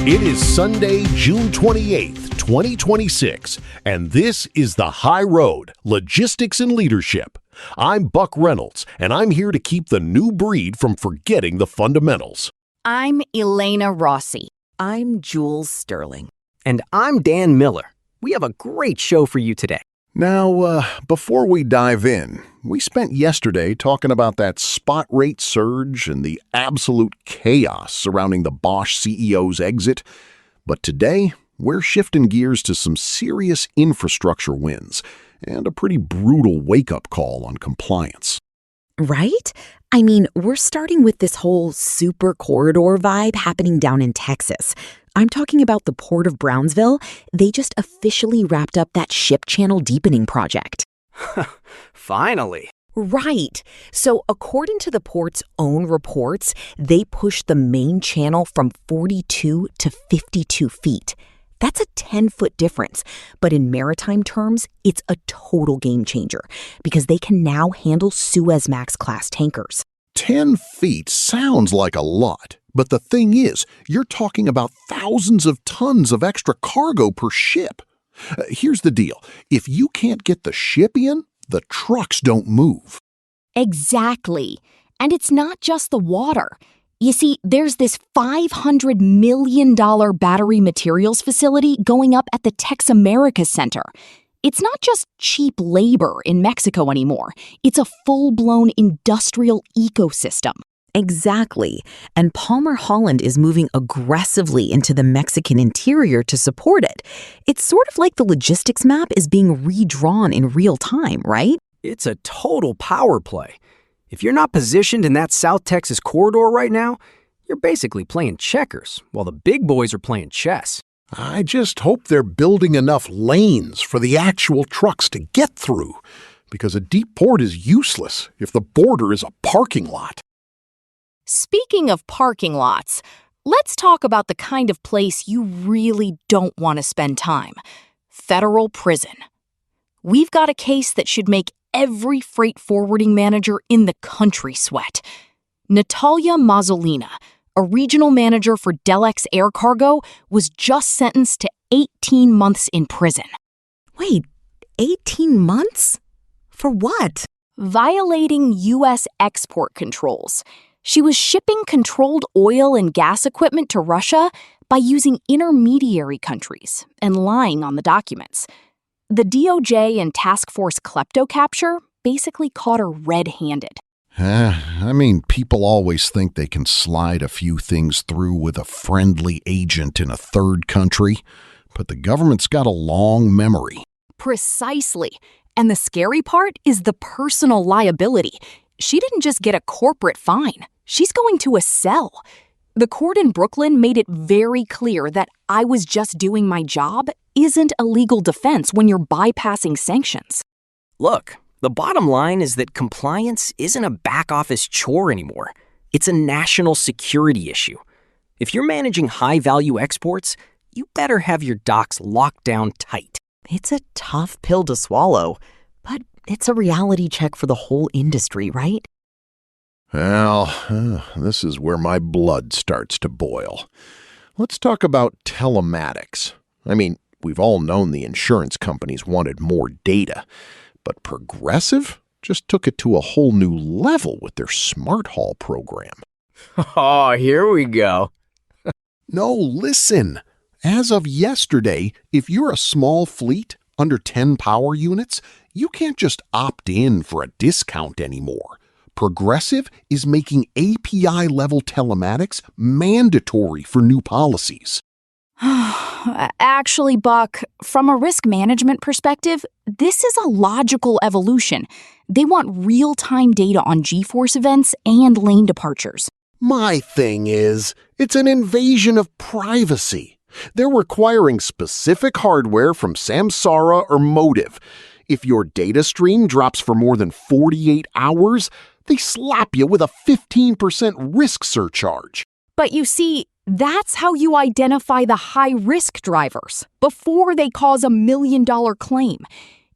It is Sunday, June 28th, 2026, and this is The High Road, Logistics and Leadership. I'm Buck Reynolds, and I'm here to keep the new breed from forgetting the fundamentals. I'm Elena Rossi. I'm Jules Sterling. And I'm Dan Miller. We have a great show for you today. Now, before we dive in, we spent yesterday talking about that spot rate surge and the absolute chaos surrounding the Bosch CEO's exit. But today, we're shifting gears to some serious infrastructure wins and a pretty brutal wake-up call on compliance. Right? I mean, we're starting with this whole super corridor vibe happening down in Texas. I'm talking about the Port of Brownsville. They just officially wrapped up that ship channel deepening project. Finally. Right. So according to the port's own reports, they pushed the main channel from 42 to 52 feet. That's a 10-foot difference. But in maritime terms, it's a total game changer because they can now handle Suezmax-class tankers. 10 feet sounds like a lot, but the thing is, you're talking about thousands of tons of extra cargo per ship. Here's the deal. If you can't get the ship in, the trucks don't move. Exactly. And it's not just the water. You see, there's this $500 million battery materials facility going up at the Tex America Center. It's not just cheap labor in Mexico anymore. It's a full-blown industrial ecosystem. Exactly. And Palmer Holland is moving aggressively into the Mexican interior to support it. It's sort of like the logistics map is being redrawn in real time, right? It's a total power play. If you're not positioned in that South Texas corridor right now, you're basically playing checkers while the big boys are playing chess. I just hope they're building enough lanes for the actual trucks to get through, because a deep port is useless if the border is a parking lot. Speaking of parking lots, let's talk about the kind of place you really don't want to spend time. Federal prison. We've got a case that should make every freight forwarding manager in the country sweat. Natalia Mazzolina, a regional manager for Delex Air Cargo, was just sentenced to 18 months in prison. Wait, 18 months? For what? Violating U.S. export controls. She was shipping controlled oil and gas equipment to Russia by using intermediary countries and lying on the documents. The DOJ and Task Force Klepto Capture basically caught her red-handed. People always think they can slide a few things through with a friendly agent in a third country, but the government's got a long memory. Precisely. And the scary part is the personal liability. She didn't just get a corporate fine. She's going to a cell. The court in Brooklyn made it very clear that I was just doing my job isn't a legal defense when you're bypassing sanctions. Look, the bottom line is that compliance isn't a back-office chore anymore. It's a national security issue. If you're managing high-value exports, you better have your docks locked down tight. It's a tough pill to swallow, but it's a reality check for the whole industry, right? Well, this is where my blood starts to boil. Let's talk about telematics. We've all known the insurance companies wanted more data, but Progressive just took it to a whole new level with their Smart Haul program. Oh, here we go. No, listen. As of yesterday, if you're a small fleet under 10 power units, you can't just opt in for a discount anymore. Progressive is making API-level telematics mandatory for new policies. Actually, Buck, from a risk management perspective, this is a logical evolution. They want real-time data on G-force events and lane departures. My thing is, it's an invasion of privacy. They're requiring specific hardware from Samsara or Motive. If your data stream drops for more than 48 hours, they slap you with a 15% risk surcharge. But you see, that's how you identify the high-risk drivers before they cause $1 million claim.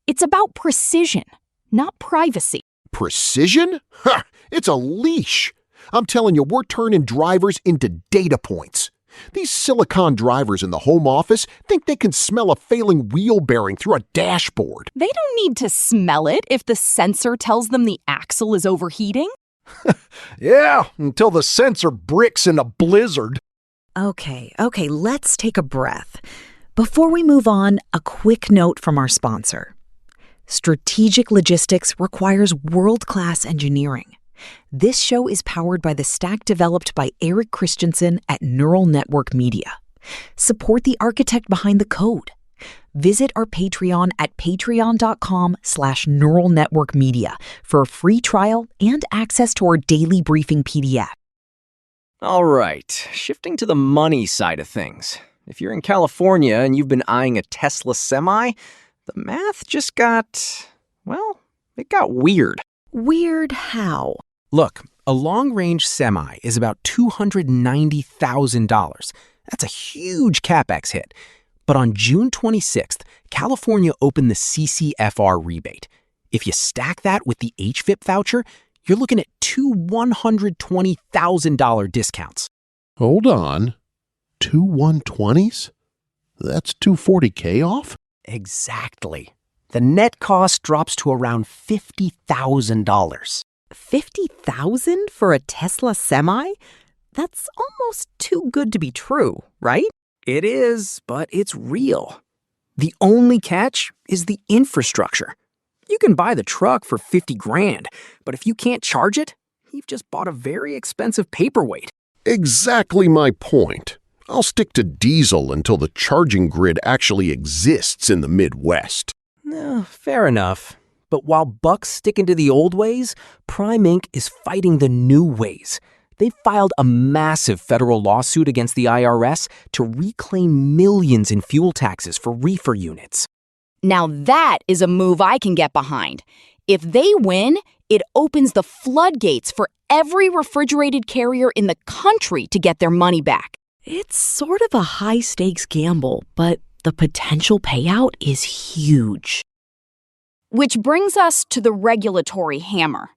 It's about precision, not privacy. Precision? Ha! It's a leash. I'm telling you, we're turning drivers into data points. These silicon drivers in the home office think they can smell a failing wheel bearing through a dashboard. They don't need to smell it if the sensor tells them the axle is overheating. Yeah, until the sensor bricks in a blizzard. Okay, let's take a breath. Before we move on, a quick note from our sponsor. Strategic logistics requires world-class engineering. This show is powered by the stack developed by Eric Christensen at Neural Network Media. Support the architect behind the code. Visit our Patreon at patreon.com/neuralnetworkmedia for a free trial and access to our daily briefing PDF. All right, shifting to the money side of things. If you're in California and you've been eyeing a Tesla Semi, the math just got weird. Weird how? Look, a long-range Semi is about $290,000. That's a huge CapEx hit. But on June 26th, California opened the CCFR rebate. If you stack that with the HVIP voucher, you're looking at two $120,000 discounts. Hold on. 2 120s? That's $240K off? Exactly. The net cost drops to around $50,000. $50,000 for a Tesla Semi? That's almost too good to be true, right? It is, but it's real. The only catch is the infrastructure. You can buy the truck for $50,000, but if you can't charge it, you've just bought a very expensive paperweight. Exactly my point. I'll stick to diesel until the charging grid actually exists in the Midwest. Fair enough. But while Buck's sticking to the old ways, Prime Inc. is fighting the new ways. They filed a massive federal lawsuit against the IRS to reclaim millions in fuel taxes for reefer units. Now that is a move I can get behind. If they win, it opens the floodgates for every refrigerated carrier in the country to get their money back. It's sort of a high-stakes gamble, but the potential payout is huge. Which brings us to the regulatory hammer.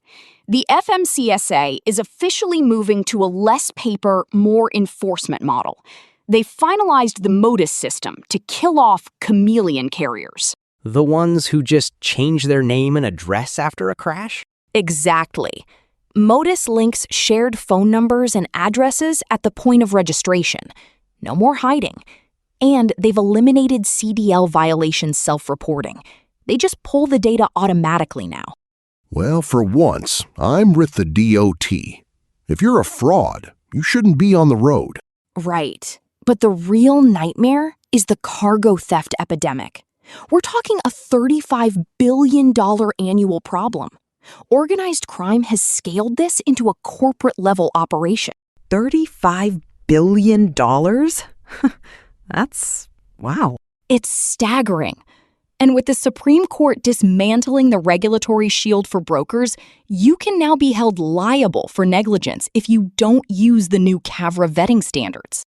The FMCSA is officially moving to a less paper, more enforcement model. They finalized the MODIS system to kill off chameleon carriers. The ones who just change their name and address after a crash? Exactly. MODIS links shared phone numbers and addresses at the point of registration. No more hiding. And they've eliminated CDL violation self-reporting. They just pull the data automatically now. Well, for once, I'm with the DOT. If you're a fraud, you shouldn't be on the road. Right. But the real nightmare is the cargo theft epidemic. We're talking a $35 billion annual problem. Organized crime has scaled this into a corporate-level operation. $35 billion? Wow. It's staggering. And with the Supreme Court dismantling the regulatory shield for brokers, you can now be held liable for negligence if you don't use the new CAVRA vetting standards.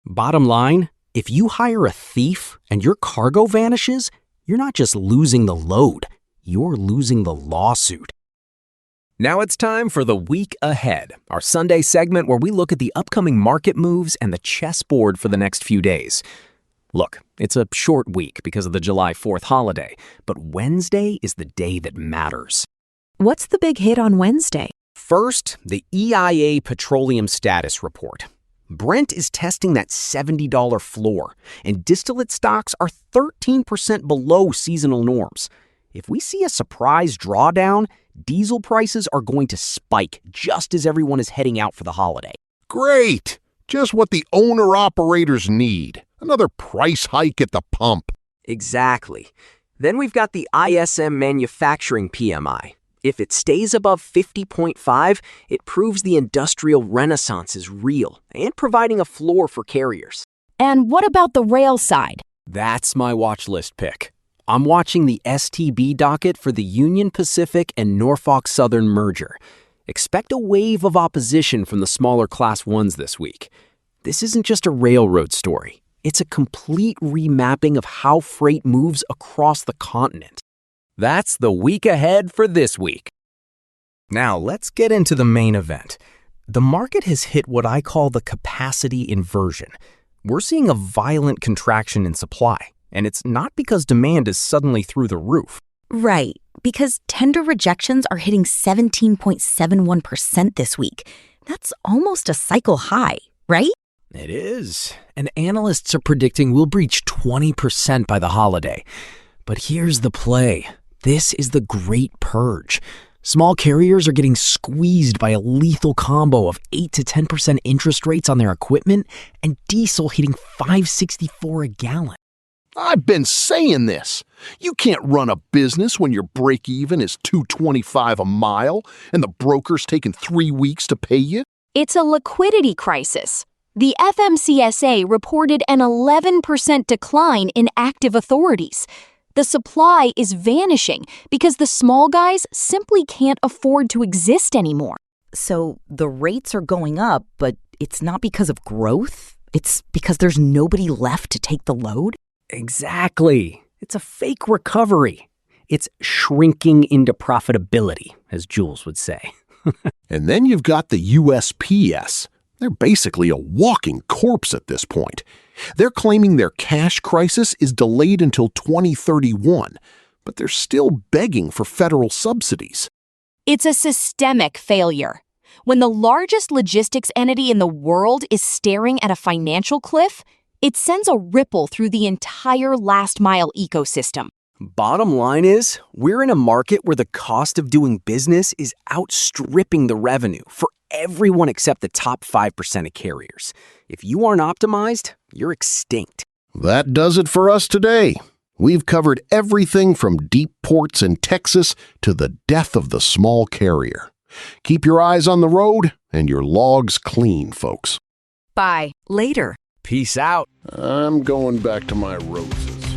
Bottom line, if you hire a thief and your cargo vanishes, you're not just losing the load, you're losing the lawsuit. Now it's time for the week ahead, our Sunday segment where we look at the upcoming market moves and the chessboard for the next few days. Look, it's a short week because of the July 4th holiday, but Wednesday is the day that matters. What's the big hit on Wednesday? First, the EIA Petroleum Status Report. Brent is testing that $70 floor, and distillate stocks are 13% below seasonal norms. If we see a surprise drawdown, diesel prices are going to spike just as everyone is heading out for the holiday. Great! Just what the owner-operators need. Another price hike at the pump. Exactly. Then we've got the ISM Manufacturing PMI. If it stays above 50.5, it proves the industrial renaissance is real and providing a floor for carriers. And what about the rail side? That's my watch list pick. I'm watching the STB docket for the Union Pacific and Norfolk Southern merger. Expect a wave of opposition from the smaller Class 1s this week. This isn't just a railroad story. It's a complete remapping of how freight moves across the continent. That's the week ahead for this week. Now let's get into the main event. The market has hit what I call the capacity inversion. we're seeing a violent contraction in supply, and it's not because demand is suddenly through the roof. Right, because tender rejections are hitting 17.71% this week. That's almost a cycle high, right? It is, and analysts are predicting we'll breach 20% by the holiday. But here's the play. This is the Great Purge. Small carriers are getting squeezed by a lethal combo of 8 to 10% interest rates on their equipment and diesel hitting $5.64 a gallon. I've been saying this. You can't run a business when your break-even is $2.25 a mile and the broker's taking 3 weeks to pay you. It's a liquidity crisis. The FMCSA reported an 11% decline in active authorities. The supply is vanishing because the small guys simply can't afford to exist anymore. So the rates are going up, but it's not because of growth? It's because there's nobody left to take the load? Exactly. It's a fake recovery. It's shrinking into profitability, as Jules would say. And then you've got the USPS. They're basically a walking corpse at this point. They're claiming their cash crisis is delayed until 2031, but they're still begging for federal subsidies. It's a systemic failure. When the largest logistics entity in the world is staring at a financial cliff, it sends a ripple through the entire last-mile ecosystem. Bottom line is, we're in a market where the cost of doing business is outstripping the revenue for everyone except the top 5% of carriers. If you aren't optimized, you're extinct. That does it for us today. We've covered everything from deep ports in Texas to the death of the small carrier. Keep your eyes on the road and your logs clean, folks. Bye. Later. Peace out. I'm going back to my roses.